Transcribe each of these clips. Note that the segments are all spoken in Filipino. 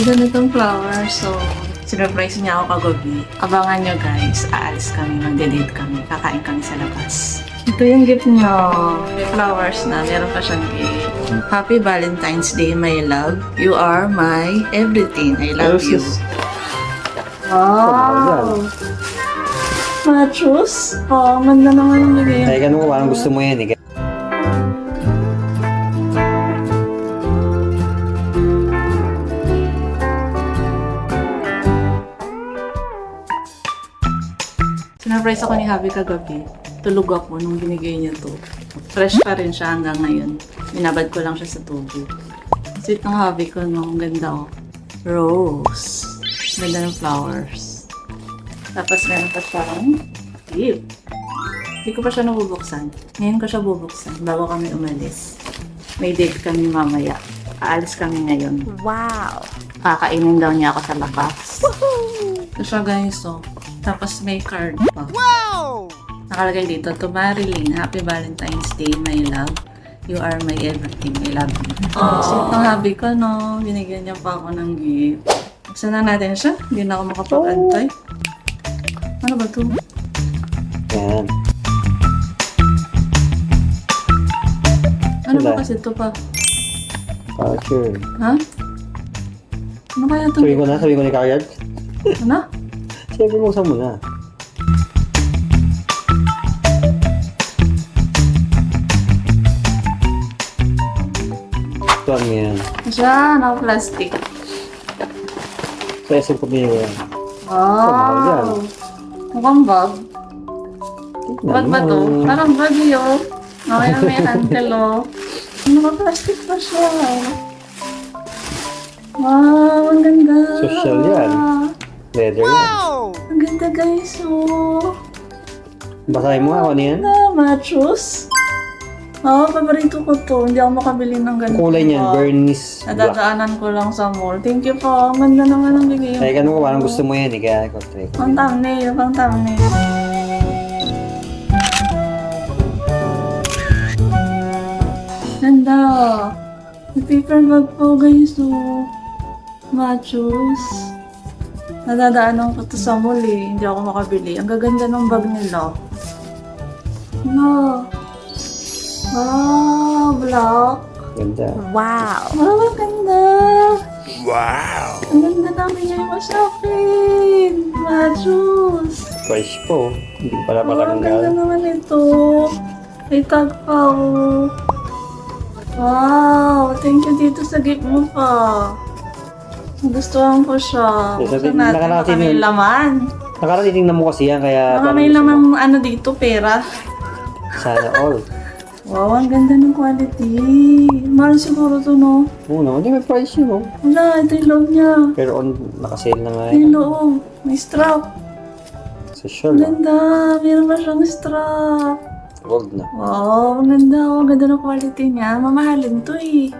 ganda nitong flower. So, sinurprise niya ako kagabi. Abangan nyo guys, aalis kami, magde-date kami, kakain kami sa labas. Ito yung gift niya. May flowers na, meron pa siyang gift. Happy Valentine's Day, my love. You are my everything. I love you. Wow! Matros? Oh, ganda naman ang bigay. Ay, ganun ko, parang gusto mo yan eh. Sinurprise ako ni Javi kagabi. Tulog ako nung binigay niya to. Fresh pa rin siya hanggang ngayon. Binabad ko lang siya sa tubig. Sweet ng Javi ko, no? Ang ganda, oh. Rose. Ganda ng flowers. Tapos meron pa siyang gift. Hindi ko pa siya nabubuksan. Ngayon ko siya bubuksan bago kami umalis. May date kami mamaya. Aalis kami ngayon. Wow! Kakainin daw niya ako sa labas. Ito siya guys, oh. Tapos may card pa. Wow! Nakalagay dito, to Marilyn, Happy Valentine's Day, my love. You are my everything. I love you. So, itong hubby ko, no? Binigyan niya pa ako ng gift. Buksan na natin siya. Hindi na ako makapag-antay. Ano ba ito? Yan. Ano ba Sila. kasi ito pa? Voucher. Ha? Ano kaya ito? Sabihin ko ni Kayad. Ano? Siyempre mo mo na. Ito ang yan. Siya, naka-plastic. Sa SM ko binigay yan. Wow! Mukhang bag. Bag ba to? Parang bag yun. Okay, may handle, oh. Naka-plastic pa siya. Wow, ang ganda. Social yan. Leather yan. Ang ganda guys, oh. Basahin mo nga ano yan. Matros. Oo, paborito ko to. Hindi ako makabili ng ganito. Kulay niyan, pa. Bernice Black. Nadadaanan ko lang sa mall. Thank you po. Ang ganda naman ang bigay. Ay, ganun ko, parang gusto mo yan eh. Kaya ko try ko. Pang thumbnail, pang thumbnail. Ganda. May paper bag po guys, oh. Machos. Nadadaanan ko to sa mall eh. Hindi ako makabili. Ang gaganda ng bag nila. No. Wow, black. Ganda. Wow! Wow, ang ganda. Wow. Ang ganda namin niya mo sa akin. Machos. Price po. Hindi pala Wow, ang ganda patanggal. naman ito. May tag pa, oh. Wow, thank you dito sa gift mo pa. Gustuhan ko siya. Yes, Buksan natin, baka nakarating may yun. laman. Nakarating na mo kasi yan, kaya Baka may laman ano dito, pera. sana all. Wow, ang ganda ng quality. Mahal siguro to, no? Oo naman, hindi may price yun, oh. Wala, ito yung loob niya. Pero on, nakasale na nga Ito yung yan. loob. May strap. Sa sure, Ang ganda. Meron ba siyang strap? gold na. Wow, ang ganda. Oh, ang ganda ng quality niya. Mamahalin to eh.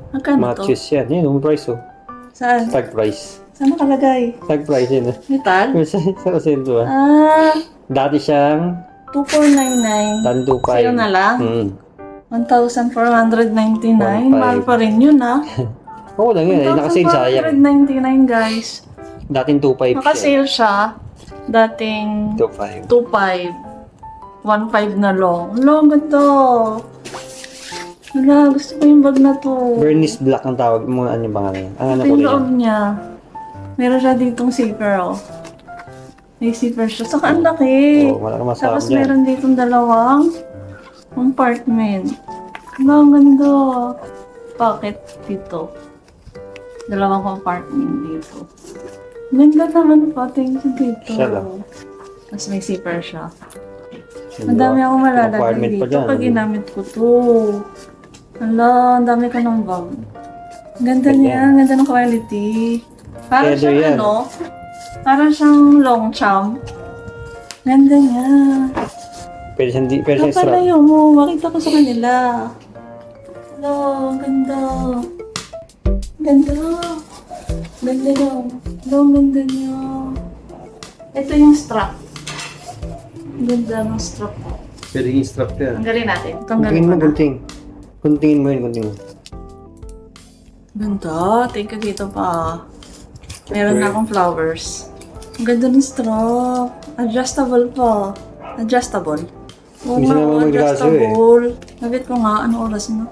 Magkano to? Matches yan. Yan, yung price, oh. Saan? Tag price. Saan nakalagay? Tag price yan, ah. Metal? Sa kasento, ah. Ah, Dati siyang 2499. tandupay. Sa'yo na lang? Hmm. 1,499. 1,500. Mahal pa rin yun ah. Oo lang yun, eh. Nakasale sayang. 1,499 guys. Dating 2.5 siya. Nakasale siya. Dating 2.5. 2,500. 1,500 na long. Long, ganda. Wala, gusto ko yung bag na to. Bernice Black ang tawag mo. Ano yung pangalan yan? Ang ano Ito ko yung yan? loob niya. Meron siya ditong zipper, oh. May zipper siya. Saka ang laki. Oo, wala kang masarap Tapos dyan. meron ditong dalawang compartment. Wala, ang ganda. Pocket dito. Dalawang compartment dito. Ganda naman po. Thank you dito. Siya lang. Tapos may zipper siya. Yung Ang dami akong malalagay requirement pa dito dyan. pag ginamit ko to. Hala, ang dami ko ng bag. Ang ganda Ganyan. niya, ang ganda ng quality. Para Leather siyang yan. ano, para siyang long charm. Ganda niya. Pwede siyang strap. Napalayo mo, makita ko sa kanila. Hala, ang ganda. Ganda. Ganda niya. Hala, ang ganda niya. Ito yung strap. Ang ganda ng strap. Pwede yung strap yan. Tanggalin natin. Tanggalin Guntingin ko mo, na. gunting. Guntingin mo yun, gunting mo. Ganda. Thank you dito pa. Meron na akong flowers. Ang ganda ng strap. Adjustable pa. Adjustable. Oo Minsan nga, naman maglaso eh. adjustable. Nabit ko nga. Ano oras na?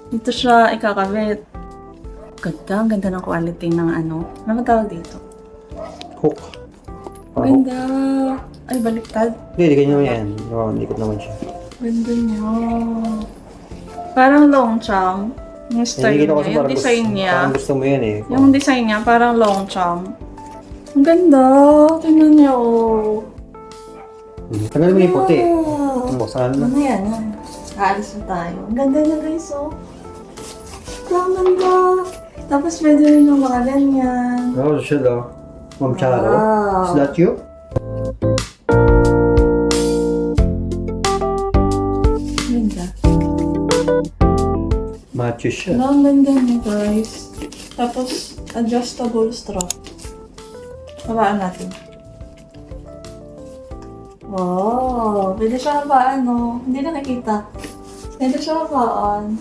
Dito siya ikakabit. Ganda. Ang ganda ng quality ng ano. Ano ba tawag dito? Hook. Ang ganda. Ay, baliktad. Hindi, ganyan naman yan. Ikot naman siya. Ganda niya. Parang long cham. Yung style Nakikita ko niya. sa Yung parang design gusto, niya. parang gusto mo yan eh. Yung design niya, parang long cham. Ang ganda. Tingnan niya, oh. Tagal mo yung puti. Wow. Buksan mo. Ano yan? Aalis na tayo. Ang ganda niya, guys, oh. Ang ganda. Tapos pwede rin yung mga ganyan. Oh, siya daw. Ma'am Charo. Wow. Is that you? Ganda. Matches siya. Ang ganda niya, guys. Tapos, adjustable strap. Habaan natin. Wow! Pwede siya habaan, no? Hindi nakikita. Pwede siya habaan.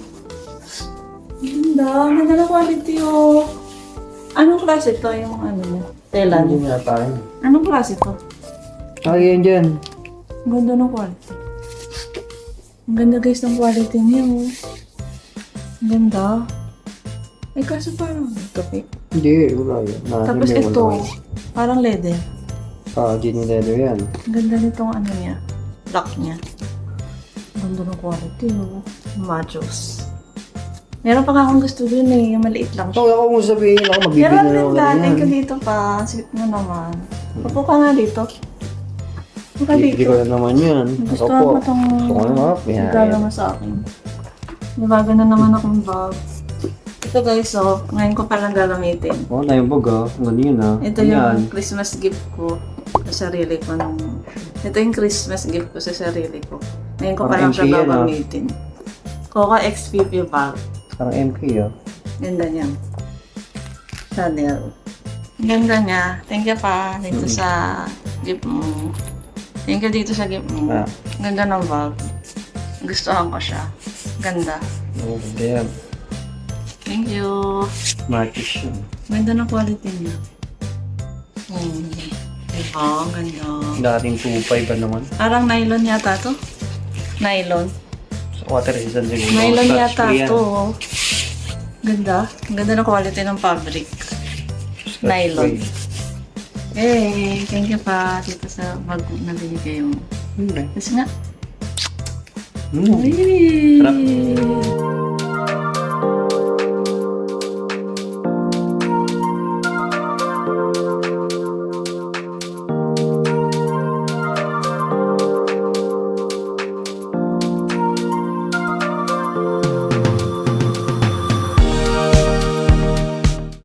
Ganda. Ang ganda na quality, oh. Anong klase to? Yung ano niya? Tela Hindi niya. nga tayo. Anong klase to? Yan dyan. Ang ganda ng quality. Ang ganda, guys, ng quality niya, oh. Ang ganda. Ay, kaso parang ito, eh. Hindi, wala yun. Tapos ito, parang leather. Genie leather yan. Ang ganda nitong ano niya, lock niya. Ang ganda ng quality, oh. Machos. Meron pa nga akong gusto dun eh, yung maliit lang siya. Ito, ako kung sabihin ako, magbibili Meron na din ako dati yan. ka dito pa, sweet mo naman. Upo ka nga dito. Upo ka Hindi ko dito. na naman yan. Gusto Ako po. ko itong Gusto ko naman. Yan. regalo mo sa akin. Nabago na naman akong bag. Ito guys, oh, ngayon ko palang gagamitin. Oh, na yung bag ah. Ang ganda yun ah. Ito yung Christmas gift ko sa sarili ko. Ito yung Christmas gift ko sa sarili ko. Ngayon ko Parang palang siya MP yan, ah. gagamitin. Coca XPP bag. Parang MK ah. Ganda niya. Chanel. Ganda niya. Thank you pa dito sa gift mo. Thank you dito sa gift mo. Ah. Ganda ng bag. Gustuhan ko siya. Ganda. Oh, ganda yan. Thank you. Matches yun. Ganda ng quality niya. Diba? Ang ganda. Dating 2.5 ba naman? Parang nylon yata to. Nylon. So, water resistant siguro. Nylon Touch yata free yan. to. Ganda. Ang ganda ng quality ng fabric. Touch Nylon. free. Hey, thank you pa dito sa bag na binigay mo. Okay. Kasi nga. Mm. Hey. Sarap.